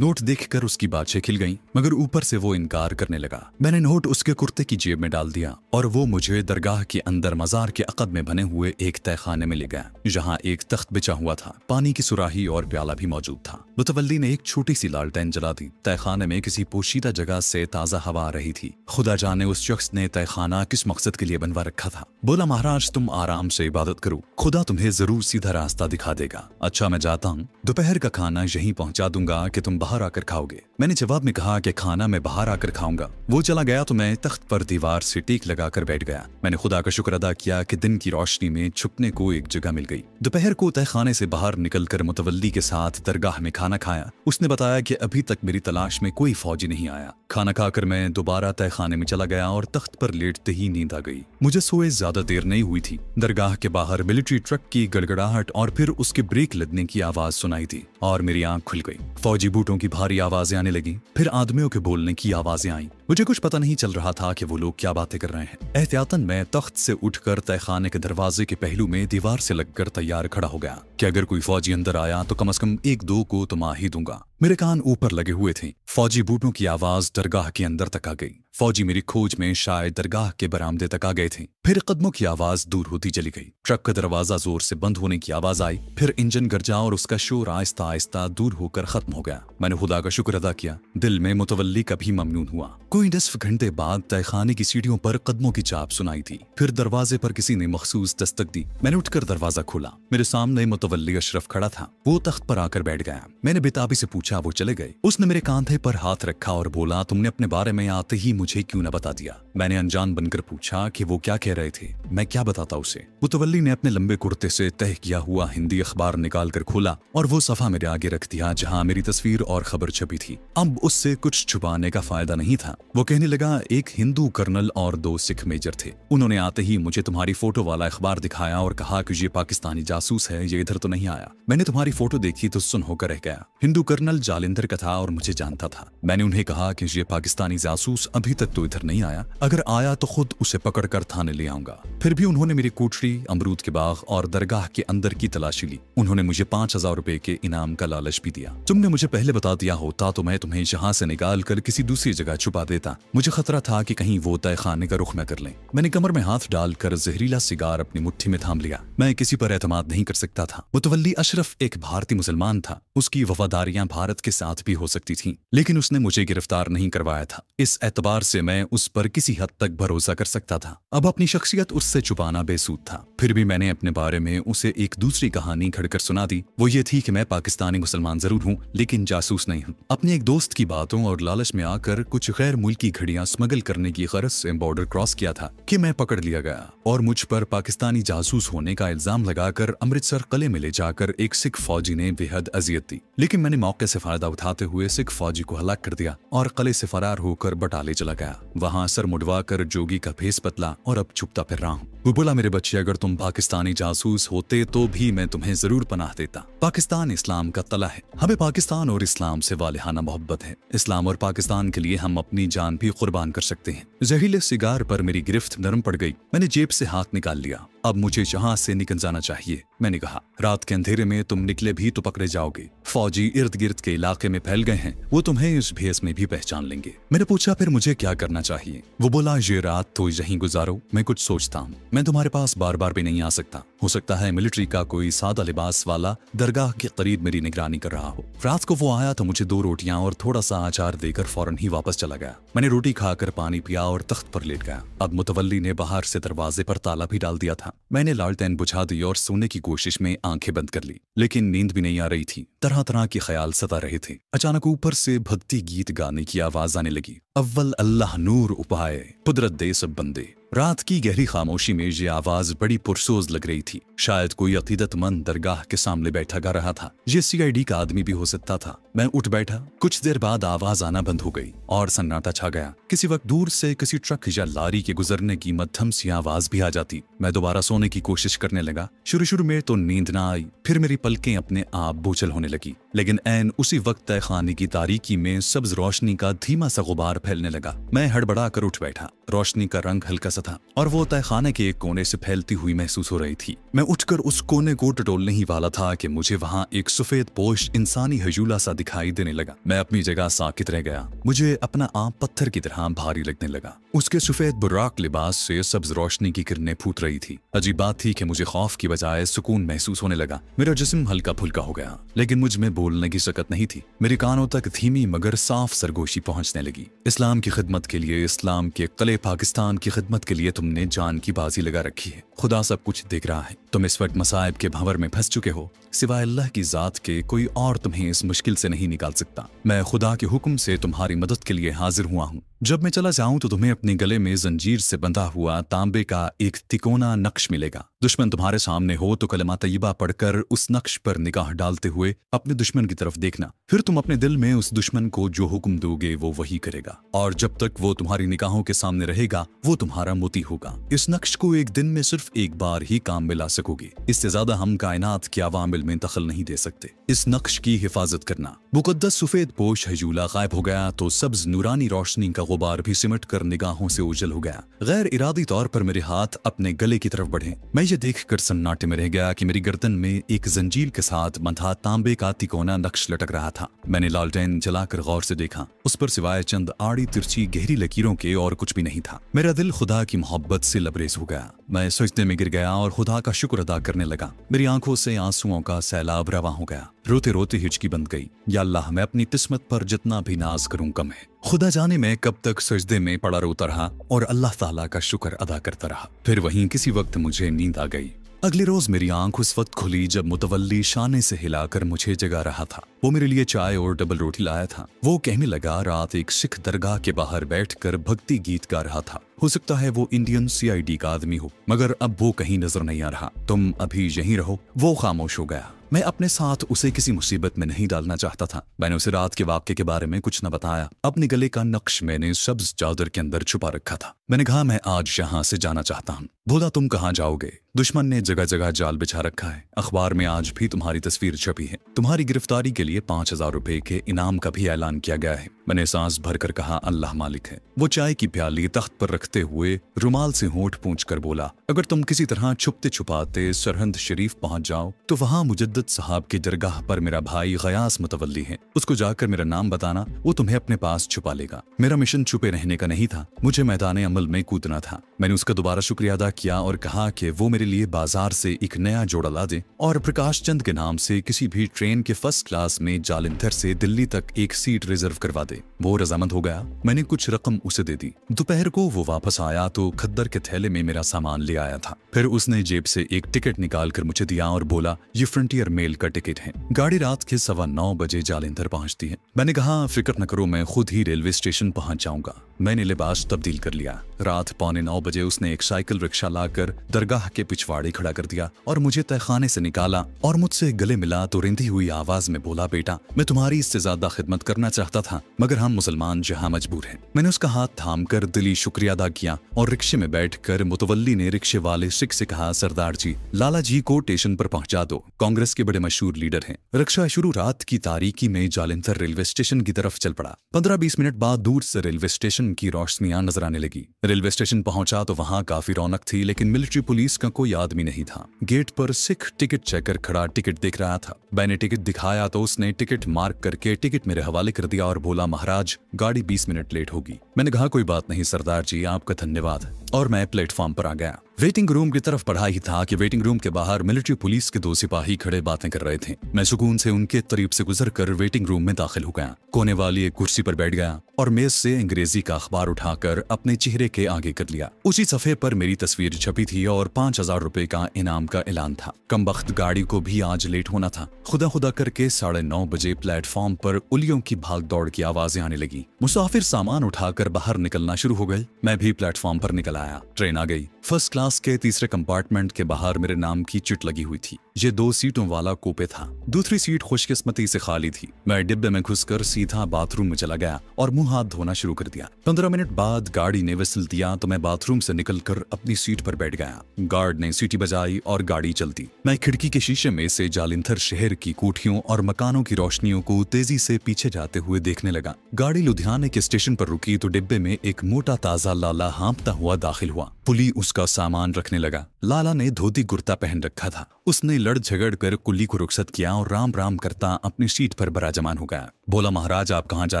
Note देखकर उसकी बातें खिल गईं, मगर ऊपर से वो इनकार करने लगा। मैंने नोट उसके कुर्ते की जेब में डाल दिया और वो मुझे दरगाह के अंदर मजार के अकब में बने हुए एक तहखाने में ले गया, जहाँ एक तख्त बिछा हुआ था, पानी की सुराही और प्याला भी मौजूद था। मुतवल्ली ने एक छोटी सी लालटेन जला दी। तहखाने में किसी पोशीदा जगह से ताज़ा हवा आ रही थी। खुदा जाने उस शख्स ने तहखाना किस मकसद के लिए बनवा रखा था। बोला, महाराज तुम आराम से इबादत करो, खुदा तुम्हें जरूर सीधा रास्ता दिखा देगा। अच्छा मैं जाता हूँ, दोपहर का खाना यहीं पहुंचा दूंगा कि तुम बाहर आकर खाओगे। मैंने जवाब में कहा कि खाना मैं बाहर आकर खाऊंगा। वो चला गया तो मैं तख्त पर दीवार से टेक लगाकर बैठ गया। मैंने खुदा का शुक्र अदा किया कि दिन की रोशनी में छुपने को एक जगह मिल गई। दोपहर को तहखाने से बाहर निकलकर मुतवल्ली के साथ दरगाह में खाना खाया। उसने बताया कि अभी तक मेरी तलाश में कोई फौजी नहीं आया। खाना खाकर मैं दोबारा तहखाने में चला गया और तख्त पर लेटते ही नींद आ गई। मुझे सोए ज्यादा देर नहीं हुई थी। दरगाह के बाहर मिलिट्री ट्रक की गड़गड़ाहट और फिर उसके ब्रेक लगने की आवाज सुनाई दी और मेरी आंख खुल गई। फौजी बूटों की भारी आवाजें आने लगी, फिर आदमियों के बोलने की आवाजें आईं। मुझे कुछ पता नहीं चल रहा था कि वो लोग क्या बातें कर रहे हैं। एहतियातन मैं तख्त से उठकर तहखाने के दरवाजे के पहलू में दीवार से लगकर तैयार खड़ा हो गया कि अगर कोई फौजी अंदर आया तो कम से कम एक दो को तो मार ही दूंगा। मेरे कान ऊपर लगे हुए थे। फौजी बूटों की आवाज दरगाह के अंदर तक आ गई। फौजी मेरी खोज में शायद दरगाह के बरामदे तक आ गए थे। फिर कदमों की आवाज दूर होती चली गई। ट्रक का दरवाजा जोर से बंद होने की आवाज आई। फिर इंजन गरजा और उसका शोर आहिस्ता आहिस्ता दूर होकर खत्म हो गया। मैंने खुदा का शुक्र अदा किया। दिल में मुतवल्ली का भी ममनून हुआ। कोई 10 घंटे बाद तहखाने की सीढ़ियों पर कदमों की चाप सुनाई थी। फिर दरवाजे पर किसी ने मखसूस दस्तक दी। मैंने उठकर दरवाजा खोला। मेरे सामने मुतवल्ली अशरफ खड़ा था। वो तख्त पर आकर बैठ गया। मैंने बेताबी से पूछा, वो चले गए? उसने मेरे कांधे पर हाथ रखा और बोला, तुमने अपने बारे में आते ही मुझे क्यों न बता दिया? मैंने अनजान बनकर पूछा कि वो क्या कह रहे थे। मैं क्या बताता उसे? मुतवल्ली ने अपने लंबे कुर्ते से तह किया हुआ हिंदी अखबार निकाल कर खोला और वो सफा मेरे आगे रख दिया जहां मेरी तस्वीर और खबर छपी थी। अब उससे कुछ छुपाने का फायदा नहीं था। वो कहने लगा, एक हिंदू कर्नल और 2 सिख मेजर थे। उन्होंने आते ही मुझे तुम्हारी फोटो वाला अखबार दिखाया और कहा कि ये पाकिस्तानी जासूस है, ये इधर तो नहीं आया। मैंने तुम्हारी फोटो देखी तो सुन होकर रह गया। हिंदू कर्नल जालिंदर का था और मुझे जानता था। मैंने उन्हें कहा कि ये पाकिस्तानी जासूस अभी तक तो इधर नहीं आया, अगर आया तो खुद उसे पकड़कर थाने ले आऊंगा। फिर भी उन्होंने मेरी कोठरी, अमरूद के बाग और दरगाह के अंदर की तलाशी ली। उन्होंने मुझे 5000 रुपए के इनाम का लालच भी दिया। तुमने मुझे पहले बता दिया होता तो मैं तुम्हें यहाँ से निकाल कर किसी दूसरी जगह छुपा देता। मुझे खतरा था कि कहीं वो तहखाने का रुख न कर लें। मैंने कमर में हाथ डालकर जहरीला सिगार अपनी मुट्ठी में थाम लिया। मैं किसी पर एतमाद नहीं कर सकता था। मुतवल्ली अशरफ एक भारतीय मुसलमान था। उसकी वफादारियां भारत के साथ भी हो सकती थीं, लेकिन उसने मुझे गिरफ्तार नहीं करवाया था। इस एतबार से मैं उस पर किसी हद तक भरोसा कर सकता था। अब अपनी शख्सियत उससे छुपाना बेसूद था। फिर भी मैंने अपने बारे में उसे एक दूसरी कहानी घड़कर सुना दी। वो ये थी कि मैं पाकिस्तानी मुसलमान जरूर हूँ, लेकिन जासूस नहीं हूँ। अपने एक दोस्त की बातों और लालच में आकर कुछ गैर मुल्की घड़ियां स्मगल करने की गरज से बॉर्डर क्रॉस किया था कि मैं पकड़ लिया गया और मुझ पर पाकिस्तानी जासूस होने का इल्जाम लगाकर अमृतसर किले में ले जाकर एक सिख फौजी ने बेहद अजियत दी। लेकिन मैंने मौके से फायदा उठाते हुए सिख फौजी को हलाक कर दिया और किले से फरार होकर बटाले चला गया। वहां सर मुड़वा कर जोगी का भेस बदला और अब छुपता फिर रहा हूँ। वो बोला, मेरे बच्चे अगर तुम पाकिस्तानी जासूस होते तो भी मैं तुम्हें जरूर पनाह देता। पाकिस्तान इस्लाम का तला है। हमें पाकिस्तान और इस्लाम से वालिहाना मोहब्बत है। इस्लाम और पाकिस्तान के लिए हम अपनी जान भी कुर्बान कर सकते हैं। जहरीले सिगार पर मेरी गिरफ्त नरम पड़ गई। मैंने जेब से हाथ निकाल लिया। अब मुझे यहाँ से निकल जाना चाहिए। मैंने कहा, रात के अंधेरे में तुम निकले भी तो पकड़े जाओगे। फौजी इर्द गिर्द के इलाके में फैल गए हैं, वो तुम्हें इस भेस में भी पहचान लेंगे। मैंने पूछा, फिर मुझे क्या करना चाहिए? वो बोला, ये रात तो यहीं गुजारो, मैं कुछ सोचता हूँ। मैं तुम्हारे पास बार बार भी नहीं आ सकता। हो सकता है मिलिट्री का कोई सादा लिबास वाला दरगाह के करीब मेरी निगरानी कर रहा हो। रात को वो आया तो मुझे 2 रोटियां और थोड़ा सा अचार देकर फौरन ही वापस चला गया। मैंने रोटी खाकर पानी पिया और तख्त पर लेट गया। अब मुतवल्ली ने बाहर से दरवाजे पर ताला भी डाल दिया था। मैंने लालटेन बुझा दी और सोने की कोशिश में आंखें बंद कर ली, लेकिन नींद भी नहीं आ रही थी। तरह तरह के ख्याल सता रहे थे। अचानक ऊपर से भक्ति गीत गाने की आवाज आने लगी। अव्वल अल्लाह नूर उपाय, कुदरत दे सब बंदे। रात की गहरी खामोशी में ये आवाज बड़ी पुरसोज लग रही थी। शायद कोई अकीदतमंद दरगाह के सामने बैठा गा रहा था। ये CID का आदमी भी हो सकता था। मैं उठ बैठा। कुछ देर बाद आवाज आना बंद हो गई और सन्नाटा छा गया। किसी वक्त दूर से किसी ट्रक या लारी के गुजरने की मध्यम सी आवाज भी आ जाती। मैं दोबारा सोने की कोशिश करने लगा। शुरू में तो नींद ना आई, फिर मेरी पलकें अपने आप बोझल होने लगी। लेकिन ऐन उसी वक्त तहखाने की तारीकी में सब्ज रोशनी का धीमा सा गुबार फैलने लगा। मैं हड़बड़ा कर उठ बैठा। रोशनी का रंग हल्का सा सा था और वो तहखाने के एक कोने से फैलती हुई महसूस हो रही थी। मैं उठकर उस कोने को टटोलने ही वाला था कि मुझे वहाँ एक सफेद पोश इंसानी हजूला सा दिखाई देने लगा। मैं अपनी जगह साकित रह गया। मुझे अपना आप पत्थर की तरह भारी लगने लगा। उसके सफेद बुर्राक लिबास से सब्ज रोशनी की किरणें फूट रही थी। अजीब बात थी कि मुझे खौफ की बजाय सुकून महसूस होने लगा। मेरा जिस्म हल्का फुल्का हो गया, लेकिन मुझ में बोलने की सकत नहीं थी। मेरे कानों तक धीमी मगर साफ सरगोशी पहुंचने लगी। इस्लाम की खिदमत के लिए, इस्लाम के कले पाकिस्तान की खिदमत के लिए तुमने जान की बाजी लगा रखी है। खुदा सब कुछ देख रहा है। तुम इस वक्त मसाइब के भंवर में फंस चुके हो। सिवाय अल्लाह की जात के कोई और तुम्हें इस मुश्किल से नहीं निकाल सकता। मैं खुदा के हुक्म से तुम्हारी मदद के लिए हाजिर हुआ हूँ। जब मैं चला जाऊं तो तुम्हें अपने गले में जंजीर से बंधा हुआ तांबे का एक तिकोना नक्श मिलेगा। दुश्मन तुम्हारे सामने हो तो कलमा तय्यबा पढ़कर उस नक्श पर निगाह डालते हुए अपने दुश्मन की तरफ देखना। फिर तुम अपने दिल में उस दुश्मन को जो हुक्म दोगे वो वही करेगा, और जब तक वो तुम्हारी निगाहों के सामने रहेगा वो तुम्हारा मोती होगा। इस नक्श को एक दिन में सिर्फ एक बार ही काम में ला सकोगे। इससे ज्यादा हम कायनात के अवामिल में दखल नहीं दे सकते। इस नक्श की हिफाजत करना। मुकद्दस सफेद पोश हजूला गायब हो गया तो सब्ज नूरानी रोशनी का गुबार भी सिमट कर निगाहों से ओझल हो गया। गैर इरादी तौर पर मेरे हाथ अपने गले की तरफ बढ़े। मैं ये देखकर सन्नाटे में रह गया कि मेरी गर्दन में एक जंजीर के साथ बंधा तांबे का तिकोना नक्श लटक रहा था। मैंने लालटेन जलाकर गौर से देखा। उस पर सिवाय चंद आड़ी तिरछी गहरी लकीरों के और कुछ भी नहीं था। मेरा दिल खुदा की मोहब्बत से लबरेज हो गया। मैं सजदे में गिर गया और खुदा का शुक्र अदा करने लगा। मेरी आंखों से आंसुओं का सैलाब रवा हो गया। रोते रोते हिचकी बंद गई। या अल्लाह, मैं अपनी किस्मत पर जितना भी नाज करूं कम है। खुदा जाने मैं कब तक सजदे में पड़ा रोता रहा और अल्लाह ताला का शुक्र अदा करता रहा। फिर वहीं किसी वक्त मुझे नींद आ गई। अगले रोज मेरी आंख उस वक्त खुली जब मुतवल्ली शाने से हिलाकर मुझे जगा रहा था। वो मेरे लिए चाय और डबल रोटी लाया था। वो कहने लगा रात एक सिख दरगाह के बाहर बैठकर भक्ति गीत गा रहा था। हो सकता है वो इंडियन CID का आदमी हो, मगर अब वो कहीं नजर नहीं आ रहा। तुम अभी यहीं रहो। वो खामोश हो गया। मैं अपने साथ उसे किसी मुसीबत में नहीं डालना चाहता था। मैंने उसे रात के वाक़े के बारे में कुछ न बताया। अपने गले का नक्श मैंने सब्ज चादर के अंदर छुपा रखा था। मैंने कहा, मैं आज यहाँ से जाना चाहता हूँ। बोला, तुम कहाँ जाओगे? दुश्मन ने जगह जगह जाल बिछा रखा है। अखबार में आज भी तुम्हारी तस्वीर छपी है। तुम्हारी गिरफ्तारी के लिए 5000 रुपए के इनाम का भी ऐलान किया गया है। मैंने सांस भरकर कहा, अल्लाह मालिक है। वो चाय की प्याली तख्त पर रखते हुए रुमाल से होंठ पूंछ कर बोला, अगर तुम किसी तरह छुपते छुपाते सरहंद शरीफ पहुंच जाओ तो वहां मुजद्दद साहब की दरगाह पर मेरा भाई गयास मुतवल्ली है। उसको जाकर मेरा नाम बताना, वो तुम्हें अपने पास छुपा लेगा। मेरा मिशन छुपे रहने का नहीं था, मुझे मैदान अमल में कूदना था। मैंने उसका दोबारा शुक्रिया अदा किया और कहा कि वो मेरे लिए बाजार से एक नया जोड़ा ला दे और प्रकाश चंद के नाम से किसी भी ट्रेन के फर्स्ट क्लास में जालंधर से दिल्ली तक एक सीट रिजर्व करवा दे। वो रजामंद हो गया। मैंने कुछ रकम उसे दे दी। दोपहर को वो वापस आया तो खद्दर के थैले में मेरा सामान ले आया था। फिर उसने जेब से एक टिकट निकाल कर मुझे दिया और बोला, ये फ्रंटियर मेल का टिकट है। गाड़ी रात के 9:15 बजे जालंधर पहुंचती है। मैंने कहा, फिक्र न करो, मैं खुद ही रेलवे स्टेशन पहुंच जाऊंगा। मैंने लिबास तब्दील कर लिया। रात 8:45 बजे उसने एक साइकिल रिक्शा लाकर दरगाह के पिछवाड़े खड़ा कर दिया और मुझे तहखाने से निकाला और मुझसे गले मिला तो रिंधी हुई आवाज में बोला, बेटा, मैं तुम्हारी इससे ज्यादा खिदमत करना चाहता था, मगर हम मुसलमान जहां मजबूर हैं। मैंने उसका हाथ थाम कर दिली शुक्रिया अदा किया और रिक्शे में बैठकर मुतवल्ली ने रिक्शे वाले सिख से कहा, सरदार जी, लाला जी को स्टेशन पर पहुंचा दो। कांग्रेस के बड़े मशहूर लीडर हैं। रिक्शा शुरू रात की तारीकी में जालंधर रेलवे स्टेशन की तरफ चल पड़ा। 15-20 मिनट बाद दूर से रेलवे स्टेशन की रोशनियां नजर आने लगी। रेलवे स्टेशन पहुंचा तो वहां काफी रौनक थी, लेकिन मिलिट्री पुलिस का कोई आदमी नहीं था। गेट पर सिख टिकट चेकर खड़ा टिकट देख रहा था। मैंने टिकट दिखाया तो उसने टिकट मार्क करके टिकट मेरे हवाले कर दिया और बोला, महाराज, गाड़ी 20 मिनट लेट होगी। मैंने कहा, कोई बात नहीं सरदार जी, आपका धन्यवाद, और मैं प्लेटफॉर्म पर आ गया। वेटिंग रूम की तरफ बढ़ा ही था कि वेटिंग रूम के बाहर मिलिट्री पुलिस के 2 सिपाही खड़े बातें कर रहे थे। मैं सुकून से उनके करीब से गुजरकर वेटिंग रूम में दाखिल हो गया। कोने वाली एक कुर्सी पर बैठ गया और मेज से अंग्रेजी का अखबार उठाकर अपने चेहरे के आगे कर लिया। उसी सफ़े पर मेरी तस्वीर छपी थी और 5000 रुपए का इनाम का ऐलान था। कमबख्त गाड़ी को भी आज लेट होना था। खुदा खुदा करके 9:30 बजे प्लेटफॉर्म पर उलियों की भाग दौड़ की आवाजें आने लगी। मुसाफिर सामान उठाकर बाहर निकलना शुरू हो गए। मैं भी प्लेटफॉर्म पर निकल आया। ट्रेन आ गई। फर्स्ट क्लास के तीसरे कंपार्टमेंट के बाहर मेरे नाम की चिट लगी हुई थी। ये 2 सीटों वाला कूपे था। दूसरी सीट खुशकिस्मती से खाली थी। मैं डिब्बे में घुसकर सीधा बाथरूम में चला गया और मुंह हाथ धोना शुरू कर दिया। 15 मिनट बाद गाड़ी ने विसल दिया तो मैं बाथरूम से निकलकर अपनी सीट पर बैठ गया। गार्ड ने सीटी बजाई और गाड़ी चलती। मैं खिड़की के शीशे में से जालिंधर शहर की कोठियों और मकानों की रोशनियों को तेजी से पीछे जाते हुए देखने लगा। गाड़ी लुधियाने के स्टेशन पर रुकी तो डिब्बे में एक मोटा ताजा लाला हाँफता हुआ दाखिल हुआ। कुली उसका सामान रखने लगा। लाला ने धोती कुर्ता पहन रखा था। उसने लड़ झगड़ कर कुली को रुखसत किया और राम राम करता अपनी सीट पर बराजमान हो गया। बोला, महाराज आप कहाँ जा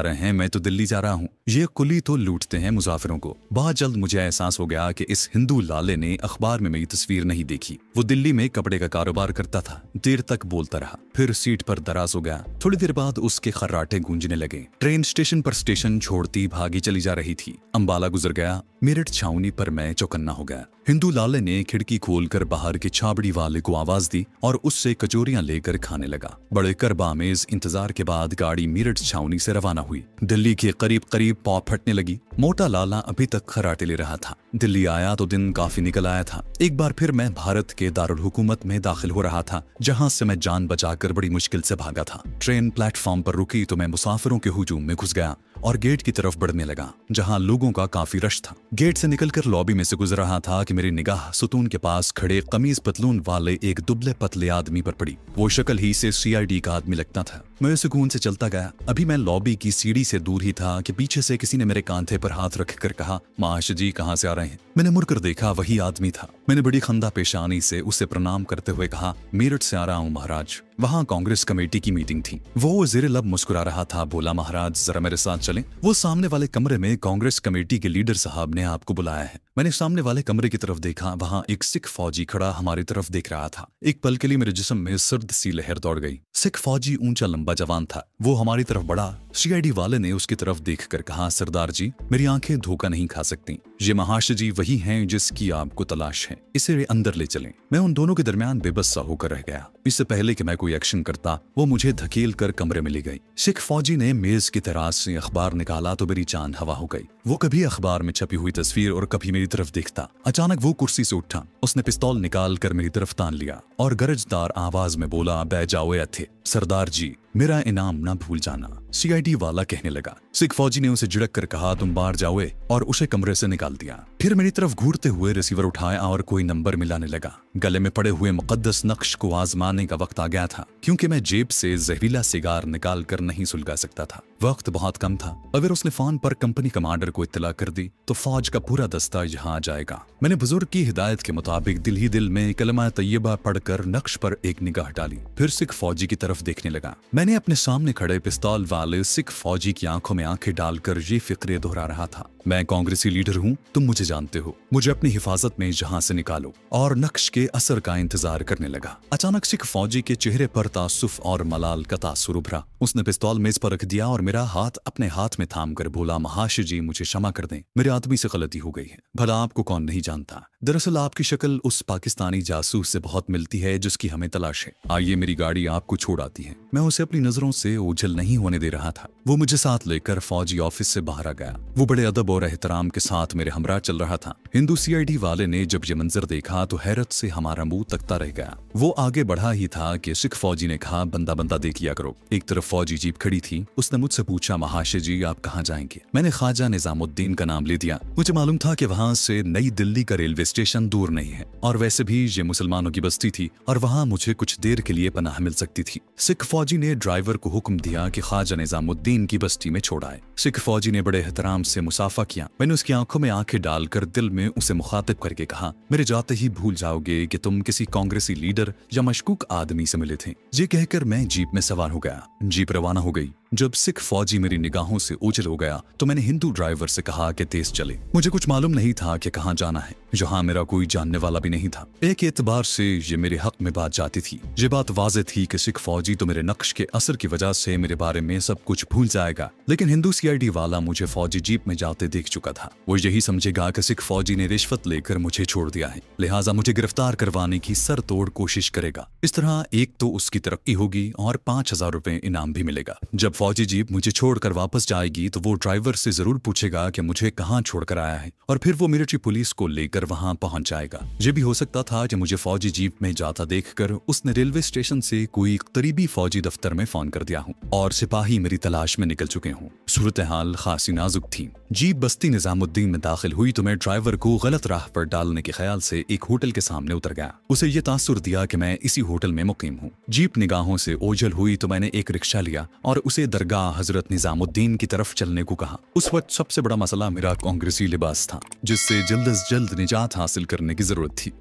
रहे हैं? मैं तो दिल्ली जा रहा हूँ। ये कुली तो लूटते हैं मुसाफिरों को। बहुत जल्द मुझे एहसास हो गया कि इस हिंदू लाले ने अखबार में मेरी तस्वीर नहीं देखी। वो दिल्ली में कपड़े का कारोबार करता था। देर तक बोलता रहा, फिर सीट पर दराज हो गया। थोड़ी देर बाद उसके खर्राटे गूंजने लगे। ट्रेन स्टेशन पर स्टेशन छोड़ती भागी चली जा रही थी। अंबाला गुजर गया। मेरठ छावनी पर मैं चौकन्ना हो गया। हिंदू लाले ने खिड़की खोलकर बाहर के छाबड़ी वाले को आवाज दी और उससे कचोरियां लेकर खाने लगा। बड़े करबामेज इंतजार के बाद गाड़ी मेरठ छावनी से रवाना हुई। दिल्ली के करीब करीब पौ फटने लगी। मोटा लाला अभी तक खराटे ले रहा था। दिल्ली आया तो दिन काफी निकल आया था। एक बार फिर मैं भारत के दारुल हुकूमत में दाखिल हो रहा था, जहां से मैं जान बचाकर बड़ी मुश्किल से भागा था। ट्रेन प्लेटफॉर्म पर रुकी तो मैं मुसाफिरों के हुजूम में घुस गया और गेट की तरफ बढ़ने लगा, जहां लोगों का काफी रश था। गेट से निकलकर लॉबी में से गुजर रहा था कि मेरी निगाह सुतून के पास खड़े कमीज पतलून वाले एक दुबले पतले आदमी पर पड़ी। वो शक्ल ही से सीआईडी का आदमी लगता था। मैं सुकून से चलता गया। अभी मैं लॉबी की सीढ़ी से दूर ही था कि पीछे से किसी ने मेरे कांधे पर हाथ रखकर कहा, माश जी कहाँ से आ रहे हैं? मैंने मुड़कर देखा, वही आदमी था। मैंने बड़ी खंदा पेशानी से उसे प्रणाम करते हुए कहा, मेरठ से आ रहा हूँ महाराज। वहाँ कांग्रेस कमेटी की मीटिंग थी। वो ज़ेरे लब मुस्कुरा रहा था। बोला, महाराज जरा मेरे साथ चलें। वो सामने वाले कमरे में कांग्रेस कमेटी के लीडर साहब ने आपको बुलाया है। मैंने सामने वाले कमरे की तरफ देखा। वहाँ एक सिख फौजी खड़ा हमारी तरफ देख रहा था। एक पल के लिए मेरे जिस्म में सर्द सी लहर दौड़ गई। सिख फौजी ऊंचा लंबा जवान था। वो हमारी तरफ बढ़ा। सीआईडी वाले ने उसकी तरफ देखकर कहा, सरदार जी मेरी आंखें धोखा नहीं खा सकती। ये महाशय जी वही हैं जिसकी आपको तलाश है। इसे अंदर ले चलें। मैं उन दोनों के दरमियान बेबस सा होकर रह गया। इससे पहले कि मैं कोई एक्शन करता, वो मुझे धकेल कर कमरे में ले गई। सिख फौजी ने मेज की तराज से अखबार निकाला तो मेरी जान हवा हो गई। वो कभी अखबार में छपी हुई तस्वीर और कभी मेरी तरफ देखता। अचानक वो कुर्सी से उठा। उसने पिस्तौल निकाल कर मेरी तरफ तान लिया और गरजदार आवाज में बोला, बै जाओ थे सरदार जी, मेरा इनाम ना भूल जाना। सीआईडी वाला कहने लगा। सिख फौजी ने उसे झिड़क कर कहा, तुम बाहर जाओ, और उसे कमरे से निकाल दिया। फिर मेरी तरफ घूरते हुए रिसीवर उठाया और कोई नंबर मिलाने लगा। गले में पड़े हुए मुकद्दस नक्श को आजमाने का वक्त आ गया था, क्योंकि मैं जेब से जहरीला सिगार निकाल कर नहीं सुलगा सकता था। वक्त बहुत कम था। अगर उसने फोन पर कंपनी कमांडर को इत्तला कर दी तो फौज का पूरा दस्ता यहाँ आ जाएगा। मैंने बुजुर्ग की हिदायत के मुताबिक दिल ही दिल में कलमा तैयबा पढ़कर नक्श पर एक निगाह डाली। फिर सिख फौजी की तरफ देखने लगा। मैंने अपने सामने खड़े पिस्तौल वाले सिख फौजी की आंखों में आंखें डालकर ये फिक्रे दोहरा रहा था, मैं कांग्रेसी लीडर हूँ, तुम मुझे जानते हो, मुझे अपनी हिफाजत में जहाँ से निकालो। और नक्श के असर का इंतजार करने लगा। अचानक सिख फौजी के चेहरे पर तासुफ और मलाल का तासुर उभरा। उसने पिस्तौल मेज पर रख दिया और मेरा हाथ अपने हाथ में थाम कर बोला, महाशय जी मुझे क्षमा कर दें, मेरे आदमी से गलती हो गई है। भला आपको कौन नहीं जानता? दरअसल आपकी शक्ल उस पाकिस्तानी जासूस से बहुत मिलती है जिसकी हमें तलाश है। आइए मेरी गाड़ी आपको छोड़ आती है। मैं उसे अपनी नजरों से ओझल नहीं होने दे रहा था। वो मुझे साथ लेकर फौजी ऑफिस से बाहर आ गया। वो बड़े अदब और एहतराम के साथ मेरे हमरा चल रहा था। हिंदू सीआईडी वाले ने जब ये मंजर देखा तो हैरत से हमारा मुंह तकता रह गया। वो आगे बढ़ा ही था कि सिख फौजी ने कहा, बंदा बंदा देख लिया करो। एक तरफ फौजी जीप खड़ी थी। उसने मुझसे पूछा, महाशय जी आप कहाँ जाएंगे? मैंने ख्वाजा निजामुद्दीन का नाम ले दिया। मुझे मालूम था कि वहाँ से नई दिल्ली का रेलवे स्टेशन दूर नहीं है, और वैसे भी ये मुसलमानों की बस्ती थी और वहाँ मुझे कुछ देर के लिए पनाह मिल सकती थी। सिख फौजी ने ड्राइवर को हुक्म दिया कि ख्वाजा निजामुद्दीन की बस्ती में छोड़ाए। सिख फौजी ने बड़े एहतराम से मुसाफा किया। मैंने उसकी आंखों में आंखें डालकर दिल में उसे मुखातिब करके कहा, मेरे जाते ही भूल जाओगे कि तुम किसी कांग्रेसी लीडर या मशकूक आदमी से मिले थे। ये कहकर मैं जीप में सवार हो गया। जीप रवाना हो गई। जब सिख फौजी मेरी निगाहों से ओझल हो गया तो मैंने हिंदू ड्राइवर से कहा कि तेज चले। मुझे कुछ मालूम नहीं था कि कहाँ जाना है, जहाँ मेरा कोई जानने वाला भी नहीं था। एक एतबार से ये मेरे हक में बात जाती थी। ये बात वाज़ेह थी कि सिख फौजी तो मेरे नक्श के असर की वजह से मेरे बारे में सब कुछ भूल जाएगा, लेकिन हिंदू सीआईडी वाला मुझे फौजी जीप में जाते देख चुका था। वो यही समझेगा कि सिख फौजी ने रिश्वत लेकर मुझे छोड़ दिया है, लिहाजा मुझे गिरफ्तार करवाने की सर तोड़ कोशिश करेगा। इस तरह एक तो उसकी तरक्की होगी और 5000 रुपए इनाम भी मिलेगा। जब फौजी जीप मुझे छोड़कर वापस जाएगी तो वो ड्राइवर से जरूर पूछेगा कि मुझे कहाँ छोड़कर आया है, और फिर वो मिलिट्री पुलिस को लेकर वहां पहुंच जाएगा। ये भी हो सकता था कि मुझे फौजी जीप में जाता देखकर उसने रेलवे स्टेशन से कोई करीबी फौजी दफ्तर में फोन कर दिया हूँ और सिपाही मेरी तलाश में निकल चुके हों। सूरत हाल खासी नाजुक थी। जीप बस्ती निजामुद्दीन में दाखिल हुई तो मैं ड्राइवर को गलत राह पर डालने के ख्याल से एक होटल के सामने उतर गया। उसे ये तासुर दिया कि मैं इसी होटल में मुकीम हूँ। जीप निगाहों से ओझल हुई तो मैंने एक रिक्शा लिया और उसे दरगाह हजरत निजामुद्दीन की तरफ चलने को कहा। उस वक्त सबसे बड़ा मसला मेरा कांग्रेसी लिबास था, जिससे जल्द अज जल्द निजात हासिल करने की जरूरत थी।